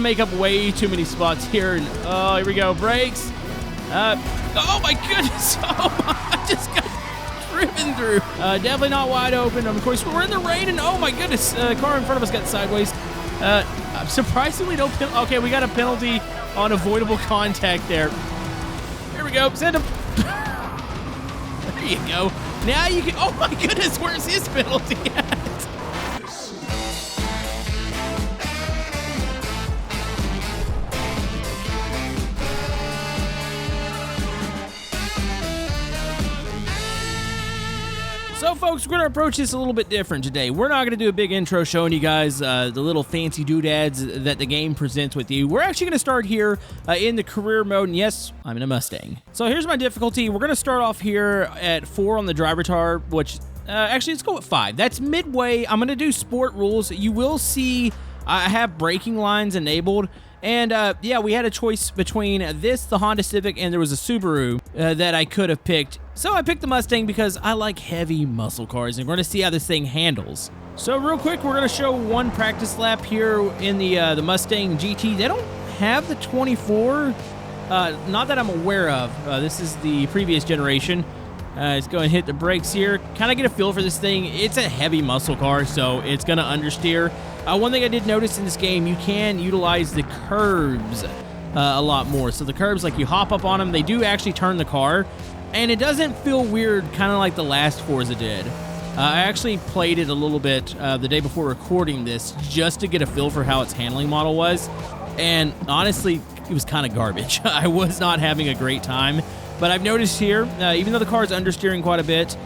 Make up way too many spots here. And, oh, here we go. Brakes. Oh my goodness. Oh my, I just got driven through. Definitely not wide open. Of course, we're in the rain, and oh my goodness, car in front of us got sideways. Surprisingly, no penalty. Okay, we got a penalty on avoidable contact there. Here we go. Send him. There you go. Now you can. Oh my goodness, where's his penalty at? So, folks, we're going to approach this a little bit different today. We're not going to do a big intro showing you guys the little fancy doodads that the game presents with you. We're actually going to start here in the career mode, and yes, I'm in a Mustang. So here's my difficulty. We're going to start off here at 4 on the driver tar, which, actually, let's go with 5. That's midway. I'm going to do sport rules. You will see I have braking lines enabled. And, yeah, we had a choice between this, the Honda Civic, and there was a Subaru that I could have picked. So I picked the Mustang because I like heavy muscle cars, and we're going to see how this thing handles. So real quick, we're going to show one practice lap here in the Mustang GT. They don't have the 24, not that I'm aware of. This is the previous generation. Let's go and hit the brakes here. Kind of get a feel for this thing. It's a heavy muscle car, so it's going to understeer. One thing I did notice in this game, you can utilize the curbs a lot more. So the curbs, like you hop up on them, they do actually turn the car, and it doesn't feel weird, kind of like the last Forza did. I actually played it a little bit the day before recording this just to get a feel for how its handling model was, and honestly, it was kind of garbage. I was not having a great time, but I've noticed here, even though the car is understeering quite a bit,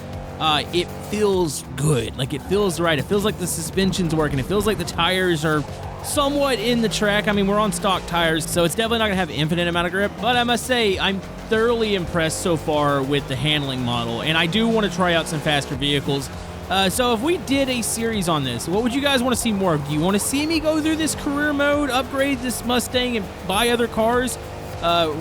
it feels good. Like, it feels right. It feels like the suspension's working. It feels like the tires are somewhat in the track. I mean, we're on stock tires, so it's definitely not going to have infinite amount of grip. But I must say, I'm thoroughly impressed so far with the handling model, and I do want to try out some faster vehicles. So if we did a series on this, what would you guys want to see more of? Do you want to see me go through this career mode, upgrade this Mustang, and buy other cars?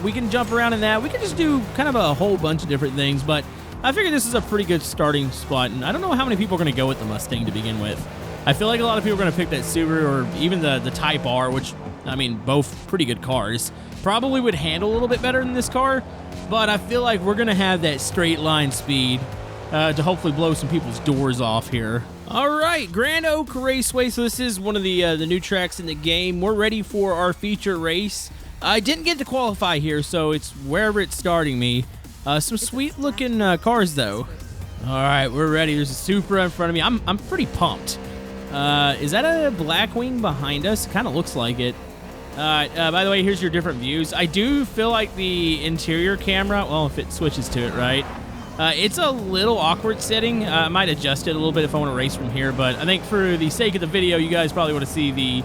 We can jump around in that. We can just do kind of a whole bunch of different things, but I figure this is a pretty good starting spot, and I don't know how many people are going to go with the Mustang to begin with. I feel like a lot of people are going to pick that Subaru or even the Type R, which, I mean, both pretty good cars. Probably would handle a little bit better than this car, but I feel like we're going to have that straight line speed to hopefully blow some people's doors off here. All right, Grand Oak Raceway. So this is one of the new tracks in the game. We're ready for our feature race. I didn't get to qualify here, so it's wherever it's starting me. Some sweet-looking cars, though. All right, we're ready. There's a Supra in front of me. I'm pretty pumped. Is that a Blackwing behind us? Kind of looks like it. By the way, here's your different views. I do feel like the interior camera, well, if it switches to it, right? It's a little awkward setting. I might adjust it a little bit if I want to race from here, but I think for the sake of the video, you guys probably want to see the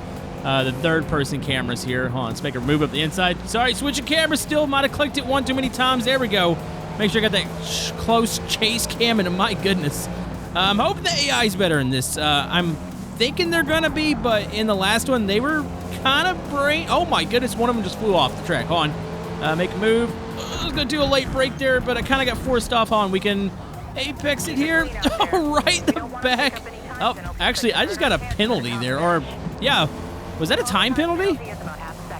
third-person cameras here. Hold on, let's make her move up the inside. Sorry, switching cameras still. Might have clicked it one too many times. There we go. Make sure I got that close chase cam, and my goodness. I'm hoping the AI is better in this. I'm thinking they're going to be, but in the last one, they were kind of brain... Oh, my goodness, one of them just flew off the track. Hold on. Make a move. I was going to do a late break there, but I kind of got forced off on. We can apex it here. Oh, right in the back. Oh, actually, I just got a penalty there. Or, yeah... Was that a time penalty?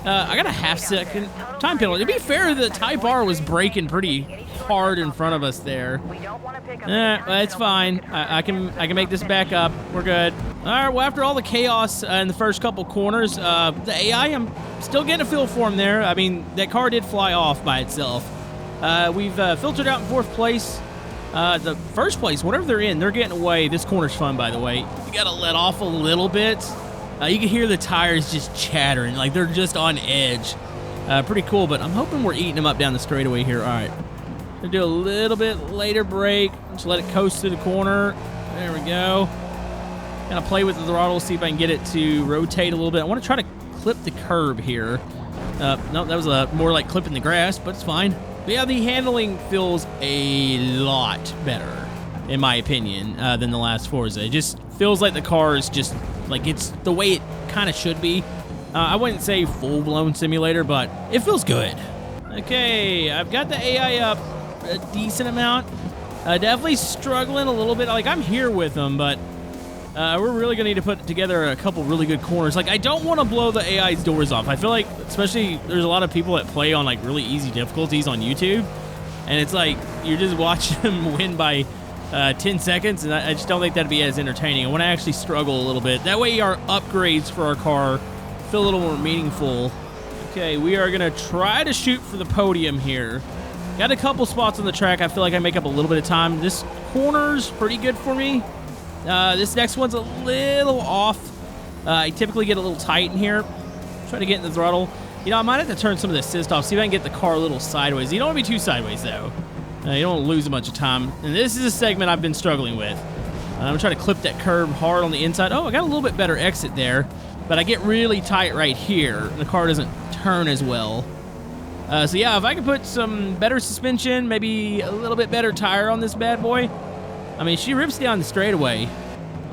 I got a half-second time penalty. To be fair, the Type R was braking pretty hard in front of us there. It's fine. I can make this back up. We're good. All right, well, after all the chaos in the first couple corners, the AI, I'm still getting a feel for him there. I mean, that car did fly off by itself. We've filtered out in 4th place. The first place, whatever they're in, they're getting away. This corner's fun, by the way. You got to let off a little bit. You can hear the tires just chattering, like they're just on edge. Pretty cool, but I'm hoping we're eating them up down the straightaway here. All right. Gonna do a little bit later brake. Just let it coast to the corner. There we go. Gonna play with the throttle, see if I can get it to rotate a little bit. I want to try to clip the curb here. No, that was more like clipping the grass, but it's fine. But yeah, the handling feels a lot better, in my opinion, than the last Forza. It just feels like the car is just... like, it's the way it kind of should be. I wouldn't say full-blown simulator, but it feels good. Okay, I've got the AI up a decent amount. Definitely struggling a little bit. Like, I'm here with them, but We're really going to need to put together a couple really good corners. Like, I don't want to blow the AI's doors off. I feel like, especially, there's a lot of people that play on, like, really easy difficulties on YouTube. And it's like, you're just watching them win by 10 seconds. And I just don't think that'd be as entertaining. I want to actually struggle a little bit. That way our upgrades for our car feel a little more meaningful. Okay, we are going to try to shoot for the podium here. Got a couple spots on the track. I feel like I make up a little bit of time. This corner's pretty good for me. This next one's a little off. I typically get a little tight in here. Try to get in the throttle. You know, I might have to turn some of the assist off, see if I can get the car a little sideways. You don't want to be too sideways, though. You don't want to lose a bunch of time. And this is a segment I've been struggling with. I'm going to try to clip that curb hard on the inside. Oh, I got a little bit better exit there. But I get really tight right here. The car doesn't turn as well. So, yeah, if I can put some better suspension, maybe a little bit better tire on this bad boy. I mean, she rips down the straightaway.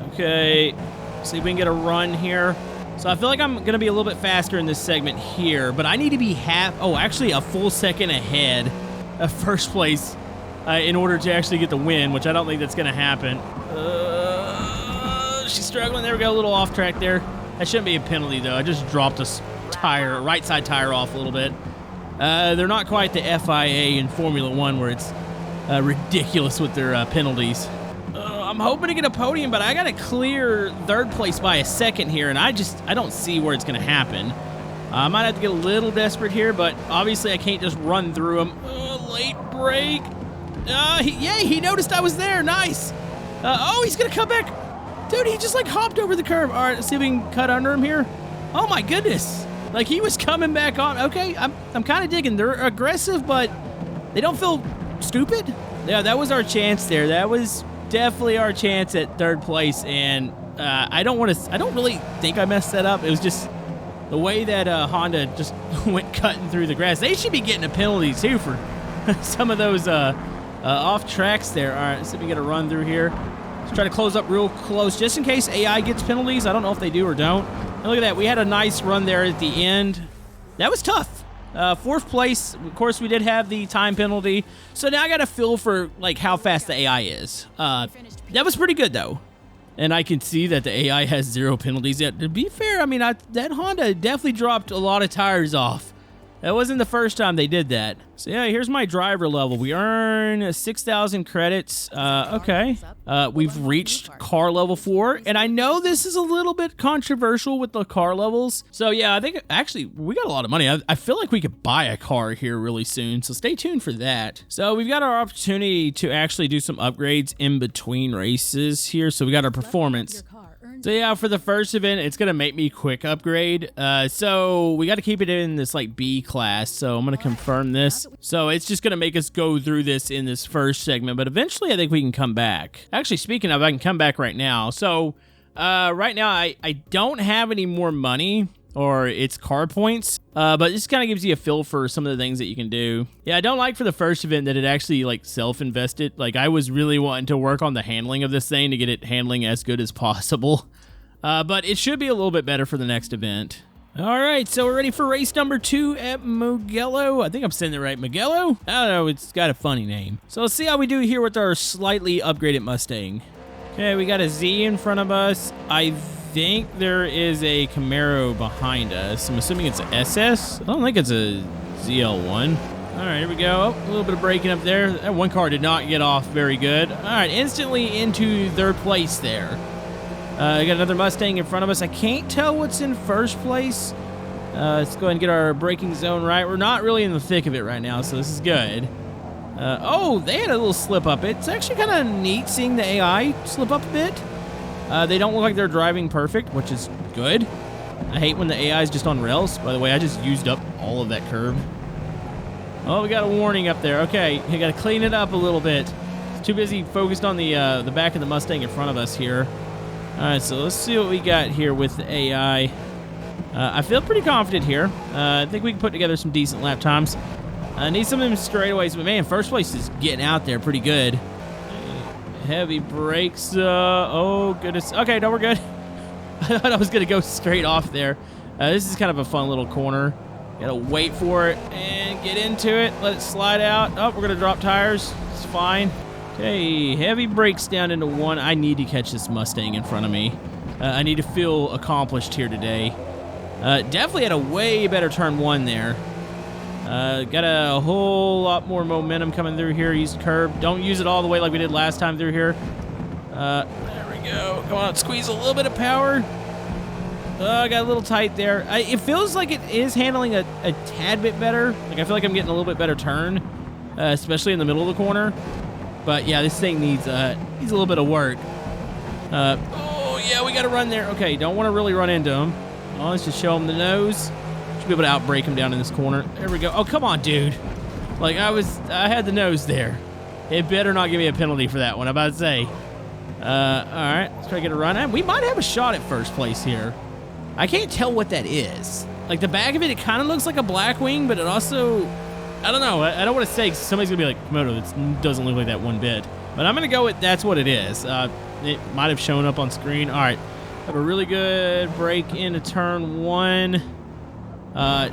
Okay, see if we can get a run here. So I feel like I'm going to be a little bit faster in this segment here, but I need to be actually a full second ahead of first place in order to actually get the win, which I don't think that's going to happen. She's struggling. There we go, a little off track there. That shouldn't be a penalty, though. I just dropped a tire, right side tire off a little bit. They're not quite the FIA in Formula One where it's ridiculous with their penalties. I'm hoping to get a podium, but I got to clear third place by a second here, and I don't see where it's going to happen. I might have to get a little desperate here, but obviously I can't just run through him. Late break. He noticed I was there. Nice. He's going to come back. Dude, he just like hopped over the curb. All right, let's see if we can cut under him here. Oh my goodness. Like he was coming back on. Okay, I'm kind of digging. They're aggressive, but they don't feel stupid. Yeah, that was our chance there. That was definitely our chance at third place, and I don't really think I messed that up. It was just the way that Honda just went cutting through the grass. They should be getting a penalty too for some of those off tracks there. All right, let's see if we get a run through here. Let's try to close up real close just in case AI gets penalties. I don't know if they do or don't. And look at that. We had a nice run there at the end. That was tough. Fourth place, of course, we did have the time penalty. So now I got a feel for like how fast the AI is. That was pretty good, though. And I can see that the AI has 0 penalties. Yet, to be fair, I mean, that Honda definitely dropped a lot of tires off. That wasn't the first time they did that. So yeah, here's my driver level. We earn 6,000 credits. Okay. We've reached car level 4. And I know this is a little bit controversial with the car levels. So yeah, I think actually we got a lot of money. I feel like we could buy a car here really soon. So stay tuned for that. So we've got our opportunity to actually do some upgrades in between races here. So we got our performance. So yeah, for the first event, it's going to make me quick upgrade. So we got to keep it in this like B class. So I'm going to confirm this. So it's just going to make us go through this in this first segment. But eventually I think we can come back. Actually, speaking of, I can come back right now. So right now I don't have any more money or it's car points. But this kind of gives you a feel for some of the things that you can do. Yeah, I don't like for the first event that it actually like self-invested. Like I was really wanting to work on the handling of this thing to get it handling as good as possible. But it should be a little bit better for the next event. All right, so we're ready for race number 2 at Mugello. I think I'm saying it right, Mugello? I don't know, it's got a funny name. So let's see how we do here with our slightly upgraded Mustang. Okay, we got a Z in front of us. I think there is a Camaro behind us. I'm assuming it's an SS. I don't think it's a ZL1. All right, here we go. Oh, a little bit of braking up there. That one car did not get off very good. All right, instantly into third place there. We got another Mustang in front of us. I can't tell what's in first place. Let's go ahead and get our braking zone right. We're not really in the thick of it right now, so this is good. They had a little slip up. It's actually kind of neat seeing the AI slip up a bit. They don't look like they're driving perfect, which is good. I hate when the AI is just on rails. By the way, I just used up all of that curb. Oh, we got a warning up there. Okay, you got to clean it up a little bit. It's too busy focused on the back of the Mustang in front of us here. All right, so let's see what we got here with the AI. I feel pretty confident here. I think we can put together some decent lap times. I need some of them straightaways, but man, first place is getting out there pretty good. Heavy brakes. Oh, goodness. Okay, no, we're good. I thought I was going to go straight off there. This is kind of a fun little corner. Got to wait for it and get into it. Let it slide out. Oh, we're going to drop tires. It's fine. Okay, heavy brakes down into 1. I need to catch this Mustang in front of me. I need to feel accomplished here today. Definitely had a way better turn 1 there. Got a whole lot more momentum coming through here. Use the curb. Don't use it all the way like we did last time through here. There we go. Come on, squeeze a little bit of power. Got a little tight there. It feels like it is handling a tad bit better. Like, I feel like I'm getting a little bit better turn, especially in the middle of the corner. But yeah, this thing needs a little bit of work. Oh yeah, we got to run there. Okay, don't want to really run into him. Oh, let's just show him the nose. Should be able to outbrake him down in this corner. There we go. Oh, come on, dude. Like, I had the nose there. It better not give me a penalty for that one, I'm about to say. All right, let's try to get a run. We might have a shot at first place here. I can't tell what that is. Like, the back of it kind of looks like a Blackwing, but it also, I don't know. I don't want to say, somebody's going to be like, Camodo, that doesn't look like that one bit. But I'm going to go with that's what it is. It might have shown up on screen. All right, have a really good break into turn 1. I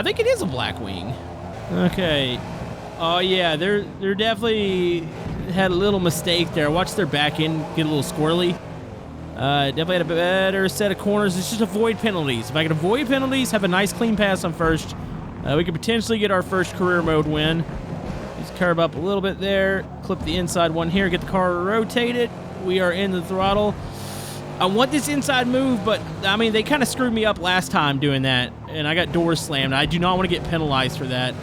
think it is a Blackwing. Okay. Oh, yeah, they're definitely had a little mistake there. Watch their back end get a little squirrely. Definitely had a better set of corners. It's just avoid penalties. If I can avoid penalties, have a nice clean pass on first, we could potentially get our first career mode win. Just curve up a little bit there. Clip the inside one here. Get the car rotated. We are in the throttle. I want this inside move, but, I mean, they kind of screwed me up last time doing that, and I got doors slammed. I do not want to get penalized for that.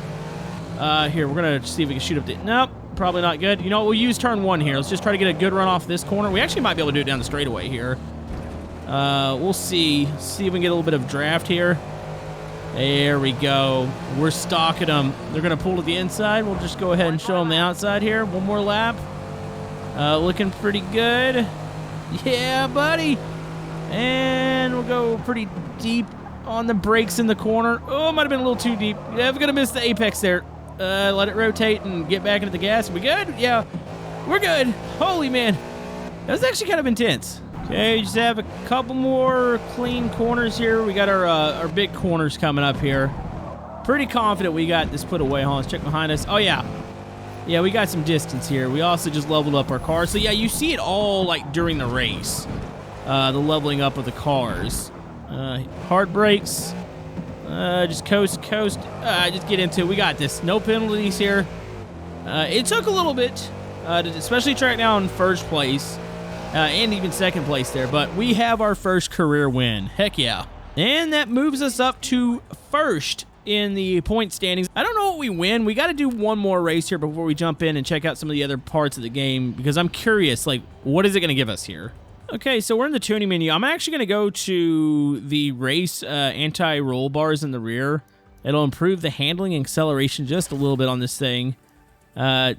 Here, we're going to see if we can shoot up the... Nope, probably not good. You know what, we'll use turn 1 here. Let's just try to get a good run off this corner. We actually might be able to do it down the straightaway here. We'll see. See if we can get a little bit of draft here. There we go. We're stalking them. They're going to pull to the inside. We'll just go ahead and show them the outside here. One more lap. Looking pretty good. Yeah, buddy. And we'll go pretty deep on the brakes in the corner. Oh, might have been a little too deep. Yeah, we're going to miss the apex there. Let it rotate and get back into the gas. We good? Yeah, we're good. Holy man. That was actually kind of intense. Okay, just have a couple more clean corners here. We got our big corners coming up here. Pretty confident we got this put away. Hold on, let's check behind us. Oh, yeah. Yeah, we got some distance here. We also just leveled up our cars. So, yeah, you see it all, like, during the race. The leveling up of the cars. Hard brakes. Just coast. Just get into it. We got this. No penalties here. It took a little bit, to especially track down first place. And even second place there. But we have our first career win. Heck yeah. And that moves us up to first in the point standings. I don't know what we win. We got to do one more race here before we jump in and check out some of the other parts of the game, because I'm curious, like, what is it going to give us here? Okay, so we're in the tuning menu. I'm actually going to go to the race anti-roll bars in the rear. It'll improve the handling and acceleration just a little bit on this thing. I've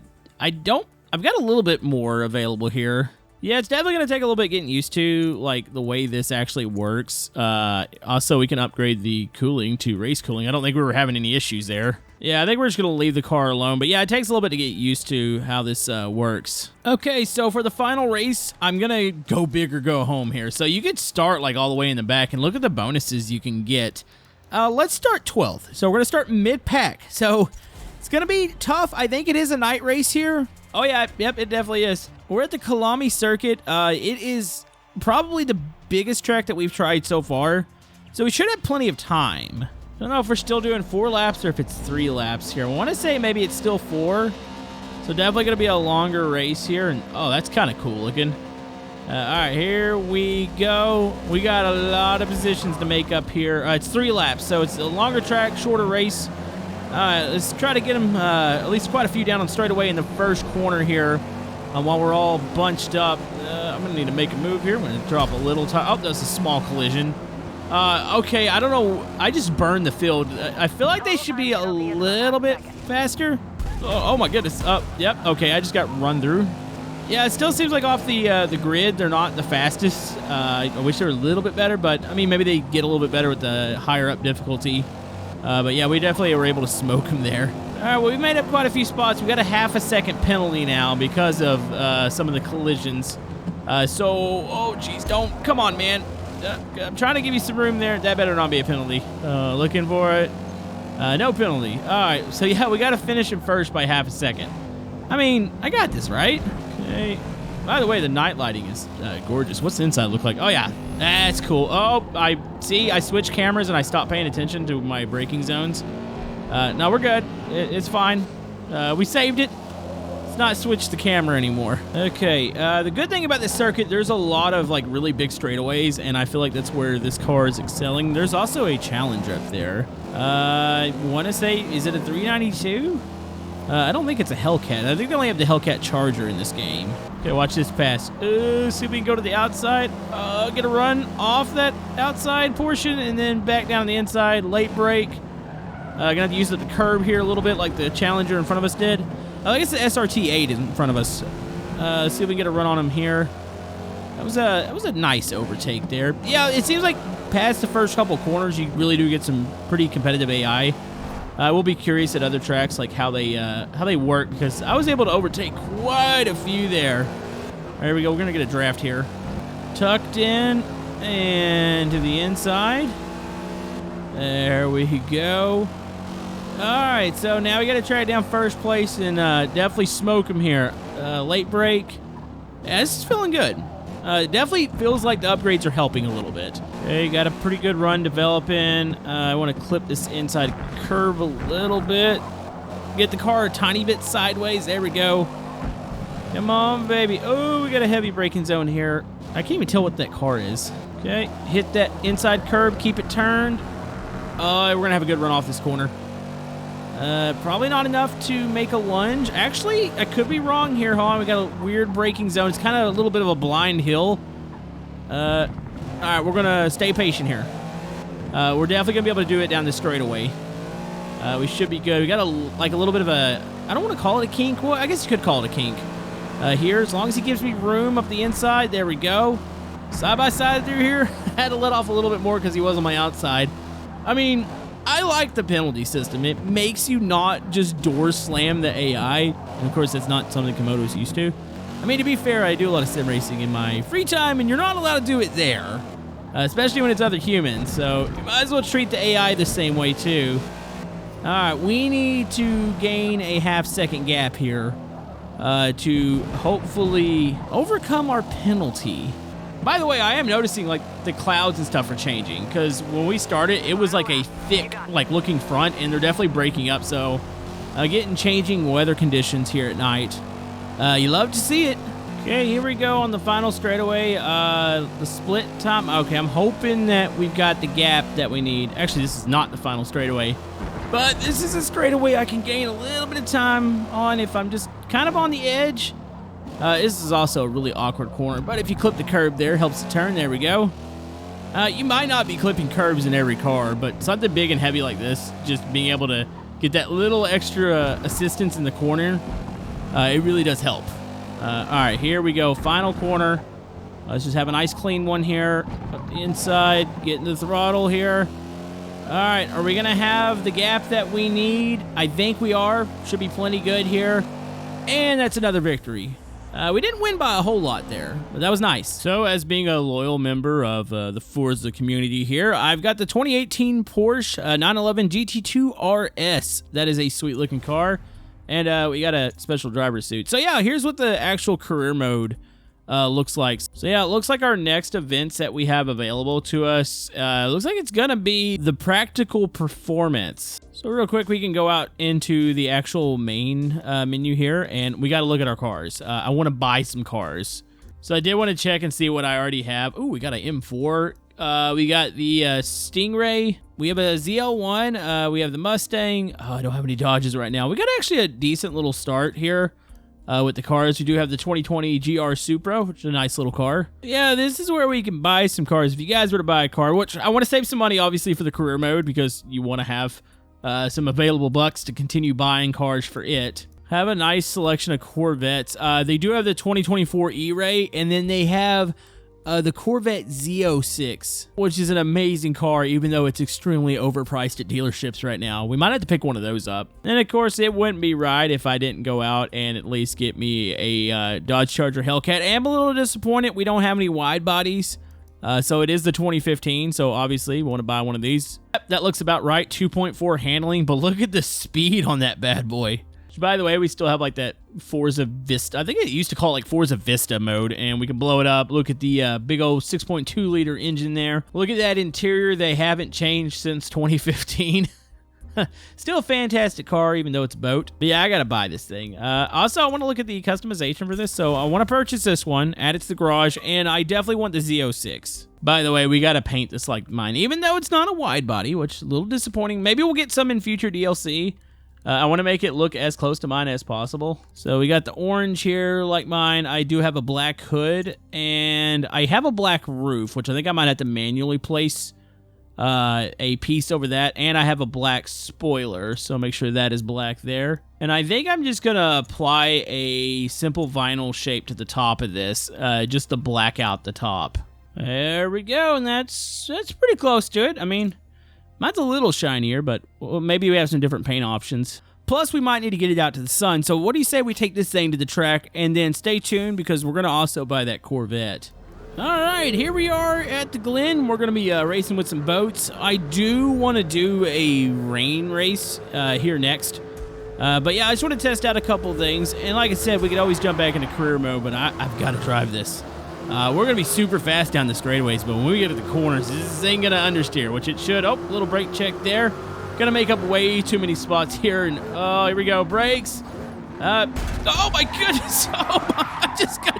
got a little bit more available here. Yeah, it's definitely going to take a little bit getting used to, like, the way this actually works. Also, we can upgrade the cooling to race cooling. I don't think we were having any issues there. Yeah, I think we're just going to leave the car alone. But yeah, it takes a little bit to get used to how this works. Okay, so for the final race, I'm going to go big or go home here. So you could start, like, all the way in the back and look at the bonuses you can get. Let's start 12th. So we're going to start mid-pack. So it's going to be tough. I think it is a night race here. Oh, yeah. Yep, it definitely is. We're at the Kalami circuit. It is probably the biggest track that we've tried so far. So we should have plenty of time. I don't know if we're still doing 4 laps or if it's 3 laps here. I want to say maybe it's still 4. So definitely going to be a longer race here. And oh, that's kind of cool looking. All right, here we go. We got a lot of positions to make up here. It's 3 laps, so it's a longer track, shorter race. Let's try to get them at least quite a few down on straightaway in the first corner here. While we're all bunched up, I'm going to need to make a move here. I'm going to drop a little time. Oh, that's a small collision. Okay, I don't know. I just burned the field. I feel like they should be a little bit faster. Oh my goodness. Yep, okay, I just got run through. Yeah, it still seems like off the grid, they're not the fastest. I wish they were a little bit better, but, I mean, maybe they get a little bit better with the higher up difficulty. But, yeah, we definitely were able to smoke them there. All right, well, we made up quite a few spots. We got a ½ penalty now because of some of the collisions. Oh, geez, don't. Come on, man. I'm trying to give you some room there. That better not be a penalty. Looking for it. No penalty. All right, so, yeah, we got to finish him first by ½ second. I mean, I got this, right? Okay. By the way, the night lighting is gorgeous. What's the inside look like? Oh, yeah. That's cool. Oh, I switched cameras and I stopped paying attention to my braking zones. No, we're good. It's fine. We saved it. Let's not switch the camera anymore. Okay, the good thing about this circuit, there's a lot of like really big straightaways, and I feel like that's where this car is excelling. There's also a Challenger up there. I want to say, is it a 392? I don't think it's a Hellcat. I think they only have the Hellcat Charger in this game. Okay, watch this pass. See if we can go to the outside. Get a run off that outside portion and then back down the inside. Late brake. Gonna have to use the curb here a little bit like the Challenger in front of us did. I guess the SRT8 is in front of us. See if we can get a run on him here. That was a nice overtake there. Yeah, it seems like past the first couple corners, you really do get some pretty competitive AI. We'll be curious at other tracks like how they work, because I was able to overtake quite a few there. There we go. We're gonna get a draft here. Tucked in and to the inside. There we go. All right, so now we got to track down first place and definitely smoke him here. Late break. Yeah, this is feeling good. Definitely feels like the upgrades are helping a little bit. Okay, got a pretty good run developing. I want to clip this inside curve a little bit. Get the car a tiny bit sideways. There we go. Come on, baby. Oh, we got a heavy braking zone here. I can't even tell what that car is. Okay, hit that inside curb. Keep it turned. We're going to have a good run off this corner. Probably not enough to make a lunge. Actually, I could be wrong here. Hold on, we got a weird braking zone. It's kind of a little bit of a blind hill. All right, we're gonna stay patient here. We're definitely gonna be able to do it down this straightaway. We should be good. We got a little bit of a, I don't want to call it a kink. Well, I guess you could call it a kink. Here, as long as he gives me room up the inside. There we go. Side by side through here. Had to let off a little bit more because he was on my outside. I mean, I like the penalty system. It makes you not just door slam the AI. And of course, that's not something Camodo is used to. I mean, to be fair, I do a lot of sim racing in my free time, and you're not allowed to do it there. Especially when it's other humans. So you might as well treat the AI the same way, too. All right, we need to gain a half-second gap here to hopefully overcome our penalty. By the way, I am noticing, like, the clouds and stuff are changing, because when we started, it was, like, a thick, like, looking front, and they're definitely breaking up, so getting changing weather conditions here at night. You love to see it. Okay, here we go on the final straightaway. The split time. Okay, I'm hoping that we've got the gap that we need. Actually, this is not the final straightaway, but this is a straightaway I can gain a little bit of time on if I'm just kind of on the edge. This is also a really awkward corner, but if you clip the curb there, helps the turn. There we go. You might not be clipping curbs in every car, but something big and heavy like this, just being able to get that little extra assistance in the corner, it really does help. All right, here we go. Final corner. Let's just have a nice clean one here. Up the inside, getting the throttle here. All right, are we going to have the gap that we need? I think we are. Should be plenty good here. And that's another victory. We didn't win by a whole lot there, but that was nice. So, as being a loyal member of the Forza community here, I've got the 2018 Porsche 911 GT2 RS. That is a sweet-looking car, and we got a special driver suit. So, yeah, here's what the actual career mode looks like. So, yeah, it looks like our next events that we have available to us, looks like it's gonna be the practical performance. So real quick, we can go out into the actual main menu here, and we got to look at our cars. I want to buy some cars. So I did want to check and see what I already have. Ooh, we got an M4. We got the Stingray. We have a ZL1. We have the Mustang. Oh, I don't have any Dodges right now. We got actually a decent little start here with the cars. We do have the 2020 GR Supra, which is a nice little car. Yeah, this is where we can buy some cars. If you guys were to buy a car, which I want to save some money, obviously, for the career mode, because you want to have some available bucks to continue buying cars for it. Have a nice selection of Corvettes. They do have the 2024 E-Ray, and then they have the Corvette Z06, which is an amazing car, even though it's extremely overpriced at dealerships right now. We might have to pick one of those up. And of course, it wouldn't be right if I didn't go out and at least get me a Dodge Charger Hellcat. I'm a little disappointed we don't have any wide bodies. So it is the 2015, so obviously we want to buy one of these. Yep, that looks about right. 2.4 handling, but look at the speed on that bad boy. By the way, we still have like that Forza Vista. I think it used to call it like Forza Vista mode, and we can blow it up. Look at the big old 6.2 liter engine there. Look at that interior. They haven't changed since 2015. Still a fantastic car, even though it's a boat. But yeah, I gotta buy this thing. Also, I want to look at the customization for this, so I want to purchase this one, add it to the garage, and I definitely want the Z06. By the way, we gotta paint this like mine, even though it's not a wide body, which is a little disappointing. Maybe we'll get some in future DLC. I want to make it look as close to mine as possible. So we got the orange here like mine. I do have a black hood, and I have a black roof, which I think I might have to manually place a piece over that, and I have a black spoiler, so make sure that is black there. And I think I'm just gonna apply a simple vinyl shape to the top of this, just to black out the top. There we go, and that's pretty close to it. I mean, mine's a little shinier, but maybe we have some different paint options. Plus, we might need to get it out to the sun, so what do you say we take this thing to the track, and then stay tuned, because we're gonna also buy that Corvette. All right, here we are at the Glen. We're going to be racing with some boats. I do want to do a rain race here next. But yeah, I just want to test out a couple things. And like I said, we could always jump back into career mode, but I've got to drive this. We're going to be super fast down the straightaways, but when we get to the corners, this ain't going to understeer, which it should. Oh, little brake check there. Going to make up way too many spots here. And oh, here we go. Brakes. Oh, my goodness. Oh, I just got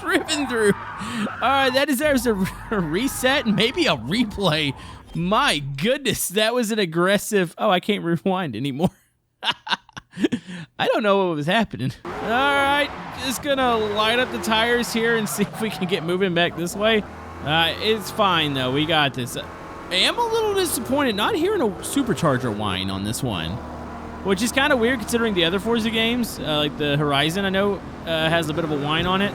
driven through. All right, that deserves a reset and maybe a replay. My goodness, that was an aggressive... Oh, I can't rewind anymore. I don't know what was happening. All right, just gonna light up the tires here and see if we can get moving back this way. It's fine, though. We got this. I am a little disappointed not hearing a supercharger whine on this one, which is kind of weird considering the other Forza games, like the Horizon, I know, has a bit of a whine on it.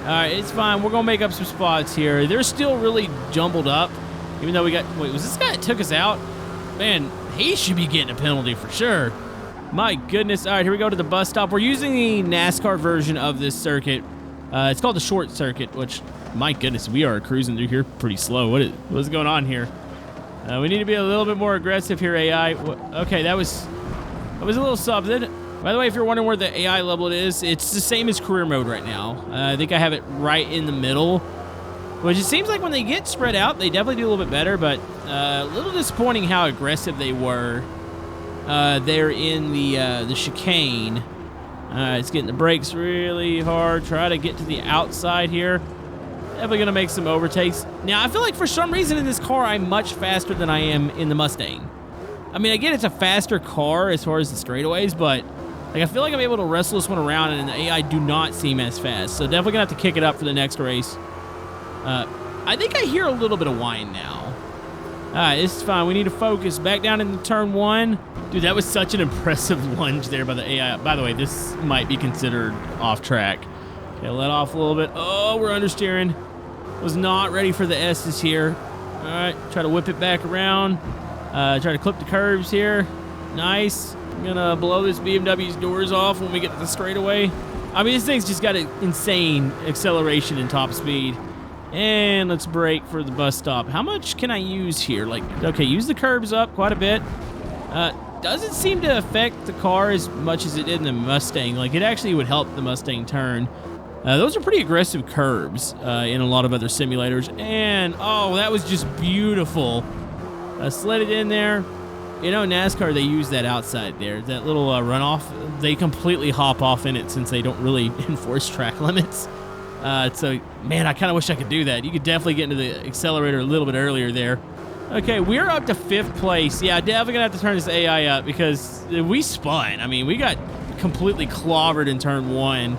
It's fine. We're going to make up some spots here. They're still really jumbled up, even though we got... Wait, was this guy that took us out? Man, he should be getting a penalty for sure. My goodness. All right, here we go to the bus stop. We're using the NASCAR version of this circuit. It's called the short circuit, which, my goodness, we are cruising through here pretty slow. What's going on here? We need to be a little bit more aggressive here, AI. Okay, that was a little something. By the way, if you're wondering where the AI level is, it's the same as career mode right now. I think I have it right in the middle, which it seems like when they get spread out, they definitely do a little bit better, but a little disappointing how aggressive they were there in the chicane. It's getting the brakes really hard. Try to get to the outside here. Definitely going to make some overtakes. Now, I feel like for some reason in this car, I'm much faster than I am in the Mustang. I mean, again, it's a faster car as far as the straightaways, but... Like, I feel like I'm able to wrestle this one around, and the AI do not seem as fast. So definitely going to have to kick it up for the next race. I think I hear a little bit of whine now. All right, this is fine. We need to focus. Back down into turn one. Dude, that was such an impressive lunge there by the AI. By the way, this might be considered off track. Okay, let off a little bit. Oh, we're understeering. Was not ready for the S's here. All right, try to whip it back around. Try to clip the curves here. Nice. I'm gonna blow this BMW's doors off when we get to the straightaway. I mean, this thing's just got an insane acceleration and top speed. And let's brake for the bus stop. How much can I use here? Like, okay, use the curbs up quite a bit. Doesn't seem to affect the car as much as it did in the Mustang. Like, it actually would help the Mustang turn. Those are pretty aggressive curbs in a lot of other simulators. And, oh, that was just beautiful. Slid it in there. You know, NASCAR, they use that outside there, that little runoff. They completely hop off in it since they don't really enforce track limits. So, man, I kind of wish I could do that. You could definitely get into the accelerator a little bit earlier there. Okay, we're up to 5th place. Yeah, definitely going to have to turn this AI up because we spun. I mean, we got completely clobbered in turn one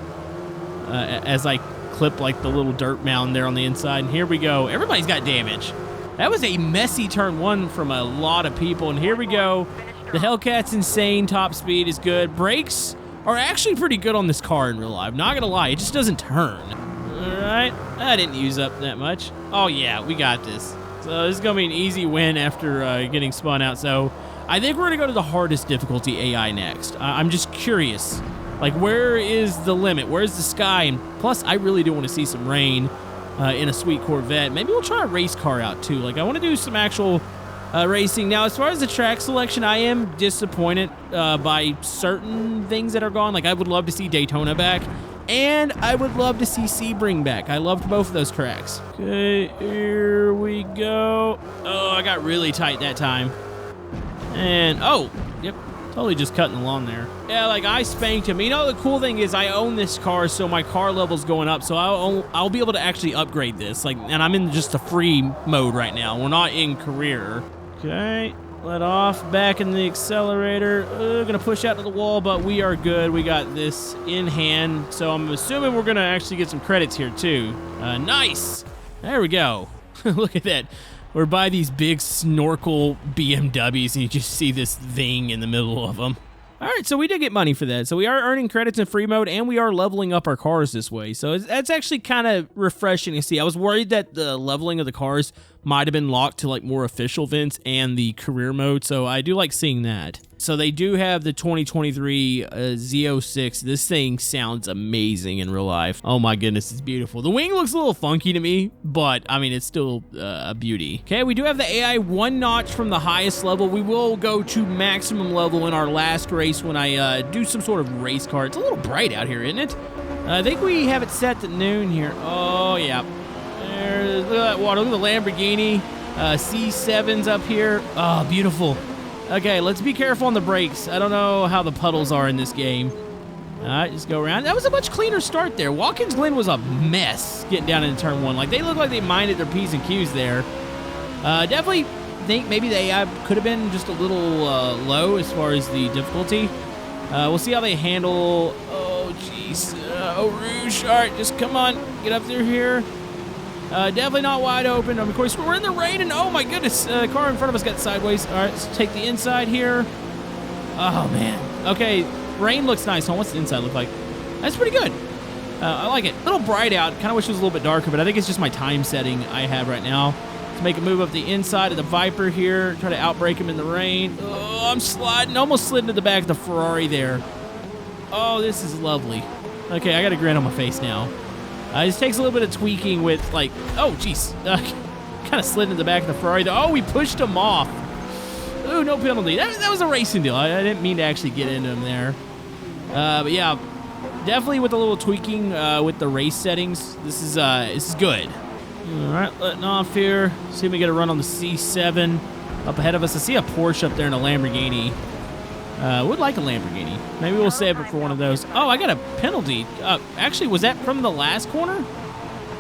as I clip like the little dirt mound there on the inside. And here we go. Everybody's got damage. That was a messy turn one from a lot of people. And here we go. The Hellcat's insane. Top speed is good. Brakes are actually pretty good on this car in real life. Not going to lie. It just doesn't turn. All right. I didn't use up that much. Oh, yeah. We got this. So this is going to be an easy win after getting spun out. So I think we're going to go to the hardest difficulty AI next. I'm just curious. Like, where is the limit? Where's the sky? And plus, I really do want to see some rain. In a sweet Corvette. Maybe we'll try a race car out too. Like, I want to do some actual racing. Now, as far as the track selection, I am disappointed by certain things that are gone. Like, I would love to see Daytona back, and I would love to see Sebring back. I loved both of those tracks. Okay, here we go. Oh, I got really tight that time. And, oh, yep, totally just cutting the lawn there. Yeah, like, I spanked him. You know, the cool thing is I own this car, so my car level's going up, so I'll be able to actually upgrade this. Like, and I'm in just a free mode right now. We're not in career. Okay, let off, back in the accelerator. Gonna push out to the wall, but we are good. We got this in hand, so I'm assuming we're gonna actually get some credits here too. Nice. There we go. Look at that. We're by these big snorkel BMWs, and you just see this thing in the middle of them. All right, so we did get money for that. So we are earning credits in free mode, and we are leveling up our cars this way. So that's actually kind of refreshing to see. I was worried that the leveling of the cars might have been locked to like more official events and the career mode, so I do like seeing that. So they do have the 2023 Z06. This thing sounds amazing in real life. Oh my goodness, it's beautiful. The wing looks a little funky to me, but I mean, it's still a beauty. Okay, we do have the AI one notch from the highest level. We will go to maximum level in our last race when I do some sort of race car. It's a little bright out here, isn't it? I think we have it set to noon here. Oh, yeah. Look at that water. Look at the Lamborghini. C7's up here. Oh, beautiful. Okay, let's be careful on the brakes. I don't know how the puddles are in this game. All right, just go around. That was a much cleaner start there. Watkins Glen was a mess getting down into turn one. Like, they look like they minded their P's and Q's there. Definitely think maybe the AI could have been just a little low as far as the difficulty. We'll see how they handle... Oh, jeez. Oh, Rouge. All right, just come on. Get up through here. Definitely not wide open. Of course, we're in the rain, and oh my goodness, car in front of us got sideways. All right, let's take the inside here. Oh, man. Okay, rain looks nice. What's the inside look like? That's pretty good. I like it. A little bright out. Kind of wish it was a little bit darker, but I think it's just my time setting I have right now. Let's make a move up the inside of the Viper here. Try to outbrake him in the rain. Oh, I'm sliding. Almost slid into the back of the Ferrari there. Oh, this is lovely. Okay, I got a grin on my face now. It just takes a little bit of tweaking with, like, oh, jeez. Kind of slid into the back of the Ferrari. Oh, we pushed him off. Ooh, no penalty. That was a racing deal. I didn't mean to actually get into him there. But, yeah, definitely with a little tweaking with the race settings, this is good. All right, letting off here. See if we get a run on the C7 up ahead of us. I see a Porsche up there and a Lamborghini. Would like a Lamborghini. Maybe we'll save it for one of those. Oh, I got a penalty. Actually, was that from the last corner?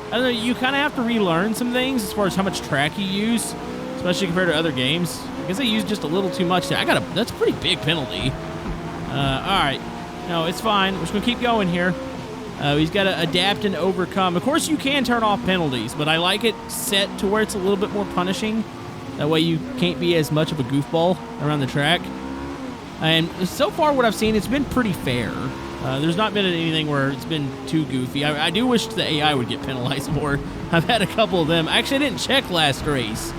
I don't know. You kind of have to relearn some things as far as how much track you use, especially compared to other games. I guess I used just a little too much there. That's a pretty big penalty. All right. No, it's fine. We're just going to keep going here. He's got to adapt and overcome. Of course, you can turn off penalties, but I like it set to where it's a little bit more punishing. That way you can't be as much of a goofball around the track. And so far, what I've seen, it's been pretty fair. There's not been anything where it's been too goofy. I do wish the AI would get penalized more. I've had a couple of them. Actually, I didn't check last race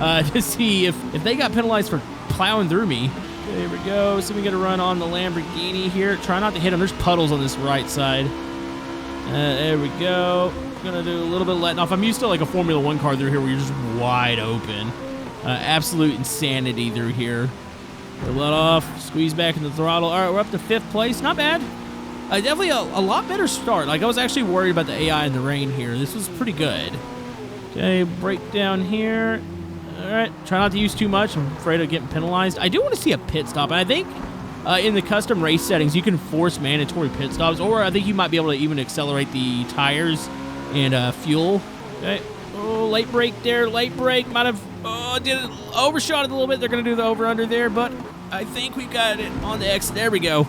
to see if they got penalized for plowing through me. Okay, here we go. So we got to run on the Lamborghini here. Try not to hit him. There's puddles on this right side. There we go. Gonna do a little bit of letting off. I'm used to like a Formula 1 car through here where you're just wide open. Absolute insanity through here. Let off, squeeze back in the throttle. All right, we're up to 5th place. Not bad. Definitely a lot better start. Like, I was actually worried about the AI in the rain here. This was pretty good. Okay, brake down here. All right, try not to use too much. I'm afraid of getting penalized. I do want to see a pit stop. And I think in the custom race settings, you can force mandatory pit stops. Or I think you might be able to even accelerate the tires and fuel. Okay. Oh, late brake there. Late brake. Might have overshot it a little bit. They're going to do the over-under there, but I think we got it on the exit. There we go.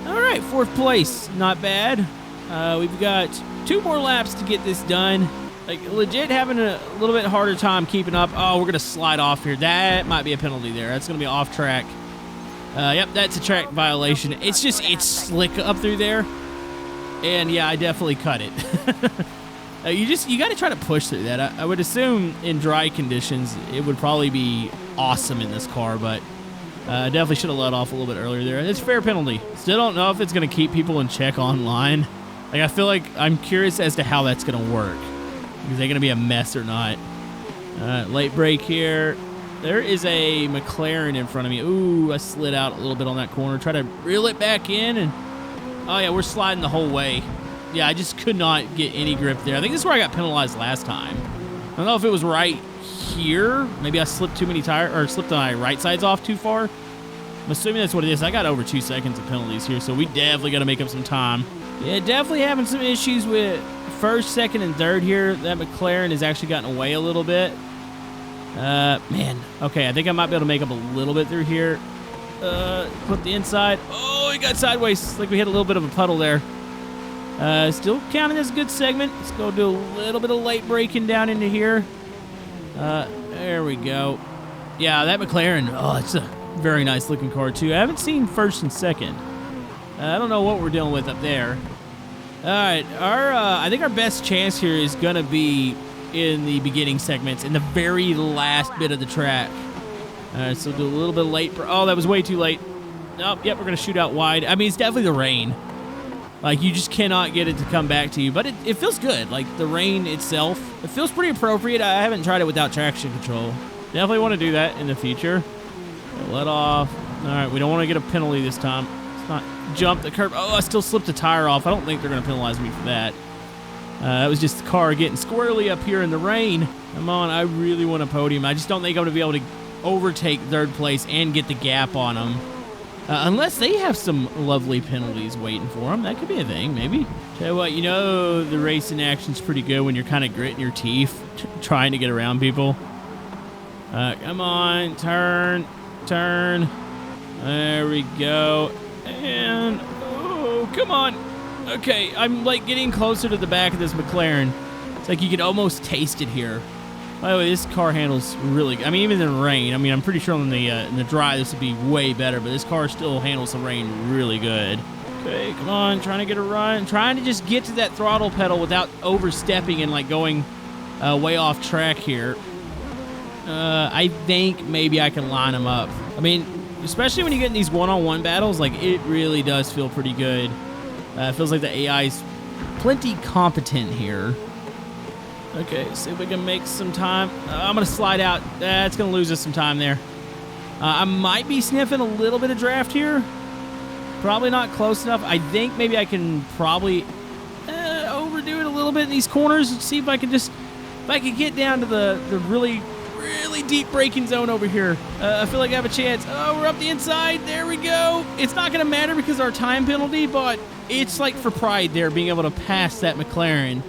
All right, 4th place. Not bad. We've got 2 more laps to get this done. Like, legit having a little bit harder time keeping up. Oh, we're going to slide off here. That might be a penalty there. That's going to be off track. Yep, that's a track violation. It's slick up through there. And, yeah, I definitely cut it. You got to try to push through that. I would assume in dry conditions it would probably be awesome in this car, but definitely should have let off a little bit earlier there. It's a fair penalty. Still don't know if it's going to keep people in check online. Like, I feel like I'm curious as to how that's going to work. Is they going to be a mess or not? Late break here. There is a McLaren in front of me. Ooh, I slid out a little bit on that corner. Try to reel it back in, and oh yeah, we're sliding the whole way. Yeah, I just could not get any grip there. I think this is where I got penalized last time. I don't know if it was right here. Maybe I slipped too many tires, or slipped my right sides off too far. I'm assuming that's what it is. I got over 2 seconds of penalties here, so we definitely got to make up some time. Yeah, definitely having some issues with first, second, and third here. That McLaren has actually gotten away a little bit. Man. Okay, I think I might be able to make up a little bit through here. Put the inside. Oh, it got sideways. Like we hit a little bit of a puddle there. Still counting as a good segment. Let's go do a little bit of late braking down into here. There we go. Yeah, that McLaren. Oh, it's a very nice looking car too. I haven't seen first and second. I don't know what we're dealing with up there. All right, I think our best chance here is gonna be in the beginning segments, in the very last bit of the track. All right, so do a little bit of late. Oh, that was way too late. Nope, yep, we're gonna shoot out wide. I mean, it's definitely the rain. Like, you just cannot get it to come back to you, but it feels good. Like, the rain itself, it feels pretty appropriate. I haven't tried it without traction control. Definitely want to do that in the future. Let off. All right, we don't want to get a penalty this time. Let's not jump the curb. Oh, I still slipped a tire off. I don't think they're going to penalize me for that. That was just the car getting squirrely up here in the rain. Come on, I really want a podium. I just don't think I'm going to be able to overtake third place and get the gap on them. Unless they have some lovely penalties waiting for them. That could be a thing, maybe. Tell you what, you know the racing action's pretty good when you're kind of gritting your teeth trying to get around people. Come on, turn. There we go. And, oh, come on. Okay, I'm like getting closer to the back of this McLaren. It's like you could almost taste it here. By the way, this car handles really good. I mean, even in the rain. I mean, I'm pretty sure in the dry this would be way better, but this car still handles the rain really good. Okay, come on, trying to get a run. Trying to just get to that throttle pedal without overstepping and like going way off track here. I think maybe I can line them up. I mean, especially when you get in these one-on-one battles, like it really does feel pretty good. It feels like the AI's plenty competent here. Okay, see if we can make some time. I'm going to slide out. That's going to lose us some time there. I might be sniffing a little bit of draft here. Probably not close enough. I think maybe I can probably overdo it a little bit in these corners and see if I can just, if I can get down to the really, really deep braking zone over here. I feel like I have a chance. Oh, we're up the inside. There we go. It's not going to matter because of our time penalty, but it's like for pride there, being able to pass that McLaren.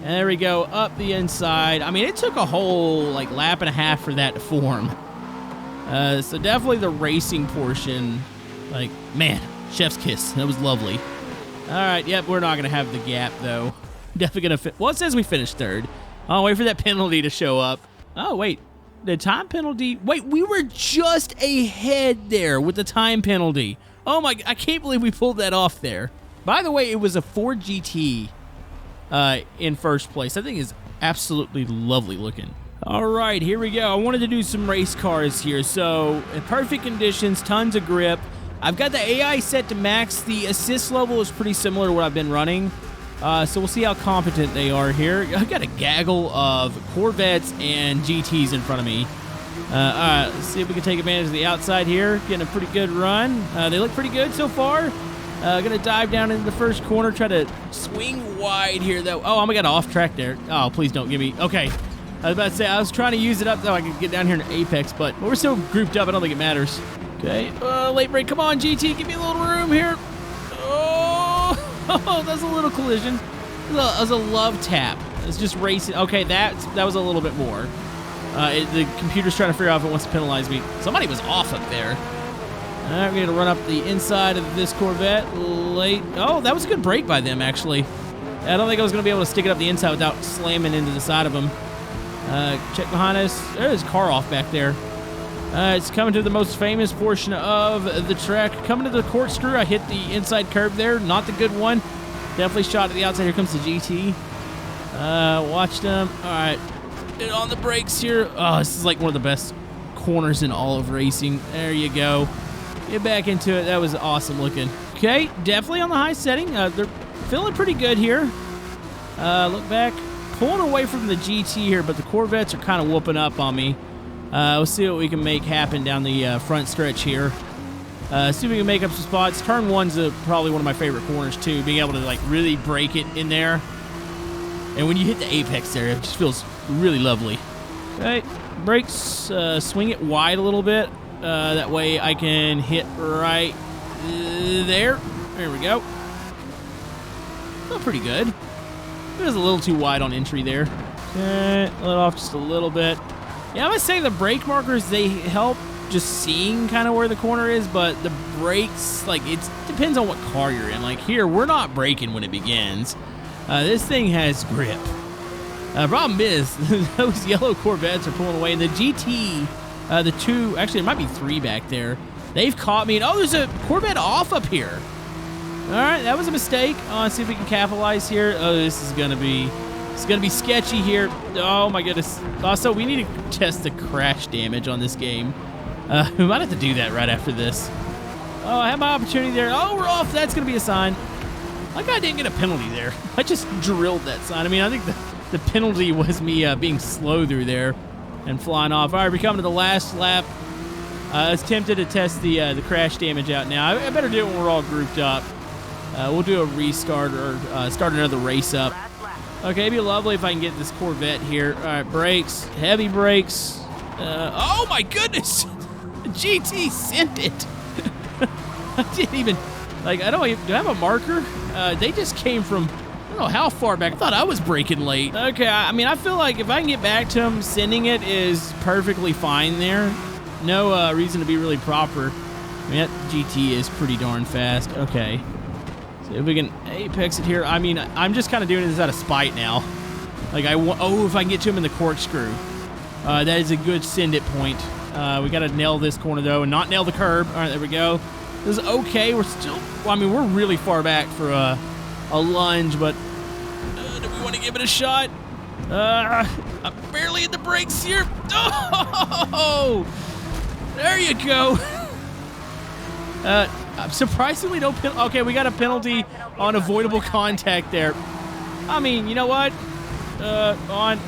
And there we go, up the inside. I mean, it took a whole like lap and a half for that to form. So definitely the racing portion, like, man, chef's kiss. That was lovely. All right, yep, we're not going to have the gap, though. Definitely going to well, it says we finished third. I'll wait for that penalty to show up. Oh, wait, the time penalty. Wait, we were just ahead there with the time penalty. Oh, my, I can't believe we pulled that off there. By the way, it was a Ford GT. In first place. I think is absolutely lovely looking. All right, here we go. I wanted to do some race cars here. So, in perfect conditions, tons of grip. I've got the AI set to max. The assist level is pretty similar to what I've been running. So we'll see how competent they are here. I've got a gaggle of Corvettes and GTs in front of me. All right, let's see if we can take advantage of the outside here. Getting a pretty good run. They look pretty good so far. Gonna dive down into the first corner, try to swing wide here, though. Oh, I got off track there. Oh, please don't give me. Okay. I was about to say, I was trying to use it up so I could get down here in apex, but we're still grouped up. I don't think it matters. Okay. Late break. Come on, GT. Give me a little room here. Oh, that's a little collision. That was a love tap. It's just racing. Okay, that was a little bit more. The computer's trying to figure out if it wants to penalize me. Somebody was off up there. All right, we're going to run up the inside of this Corvette late. Oh, that was a good break by them, actually. I don't think I was going to be able to stick it up the inside without slamming into the side of them. Check behind us. There's a car off back there. It's coming to the most famous portion of the track. Coming to the corkscrew. I hit the inside curb there. Not the good one. Definitely shot at the outside. Here comes the GT. Watch them. All right. Get on the brakes here. Oh, this is like one of the best corners in all of racing. There you go. Get back into it. That was awesome looking. Okay, definitely on the high setting. They're feeling pretty good here. Look back. Pulling away from the GT here, but the Corvettes are kind of whooping up on me. We'll see what we can make happen down the front stretch here. See if we can make up some spots. Turn 1's probably one of my favorite corners, too. Being able to, like, really break it in there. And when you hit the apex there, it just feels really lovely. Okay, brakes, swing it wide a little bit. That way I can hit right there. There we go. Oh, pretty good. It was a little too wide on entry there. Okay, let off just a little bit. Yeah, I'm going to say the brake markers, they help just seeing kind of where the corner is, but the brakes, like, it depends on what car you're in. Like here, we're not braking when it begins. This thing has grip. Problem is, those yellow Corvettes are pulling away, and the GT, the 2, actually, there might be 3 back there. They've caught me, and oh, there's a Corvette off up here. All right, that was a mistake. Let's see if we can capitalize here. Oh, this is gonna be sketchy here. Oh my goodness. Also, we need to test the crash damage on this game. We might have to do that right after this. Oh, I had my opportunity there. Oh, we're off. That's gonna be a sign. Like I didn't get a penalty there. I just drilled that sign. I mean, I think the penalty was me being slow through there and flying off. All right, we're coming to the last lap. I was tempted to test the crash damage out now. I better do it when we're all grouped up. We'll do a restart or start another race up. Okay, it'd be lovely if I can get this Corvette here. All right, brakes, heavy brakes. Oh my goodness! GT sent it. I didn't even, like, do I have a marker? They just came from, I don't know how far back. I thought I was braking late. Okay, I mean, I feel like if I can get back to him, sending it is perfectly fine there. No reason to be really proper. I mean, that GT is pretty darn fast. Okay. So if we can apex it here. I mean, I'm just kind of doing this out of spite now. Like, if I can get to him in the corkscrew. That is a good send it point. We got to nail this corner, though, and not nail the curb. All right, there we go. This is okay. We're still, well, I mean, we're really far back for a lunge, but do we want to give it a shot? I'm barely in the brakes here. Oh! There you go. Surprisingly, no penalty. Okay, we got a penalty on avoidable contact there. I mean, you know what? On.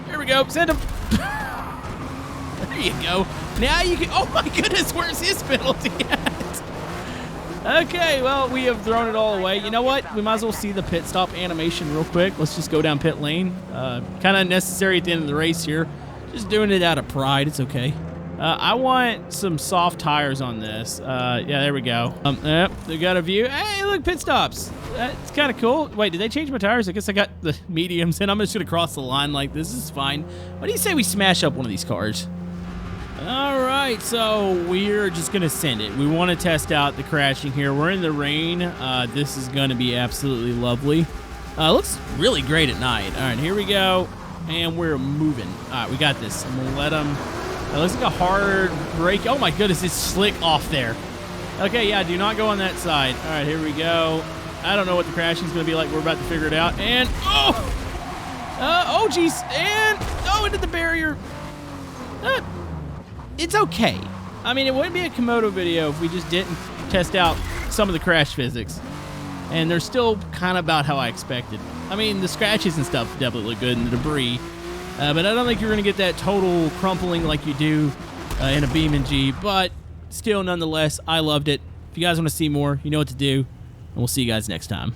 There we go. Send him. There you go. Now you can. Oh my goodness, where's his penalty at? Okay, well, we have thrown it all away. You know what? We might as well see the pit stop animation real quick. Let's just go down pit lane. Kind of necessary at the end of the race here. Just doing it out of pride. It's okay. I want some soft tires on this. Yeah, there we go. Yep, they got a view. Hey, look, pit stops. That's kind of cool. Wait, did they change my tires? I guess I got the mediums, and I'm just going to cross the line like this. This is fine. What do you say we smash up one of these cars? All right, so we're just going to send it. We want to test out the crashing here. We're in the rain. This is going to be absolutely lovely. Looks really great at night. All right, here we go, and we're moving. All right, we got this. I'm going to let them... It looks like a hard brake. Oh my goodness, it's slick off there. Okay, yeah, do not go on that side. All right, here we go. I don't know what the crashing is going to be like. We're about to figure it out. And, oh geez, and, into the barrier. It's okay. I mean, it wouldn't be a Camodo video if we just didn't test out some of the crash physics. And they're still kind of about how I expected. I mean, the scratches and stuff definitely look good, and the debris. But I don't think you're going to get that total crumpling like you do in a Beam G. But still, nonetheless, I loved it. If you guys want to see more, you know what to do. And we'll see you guys next time.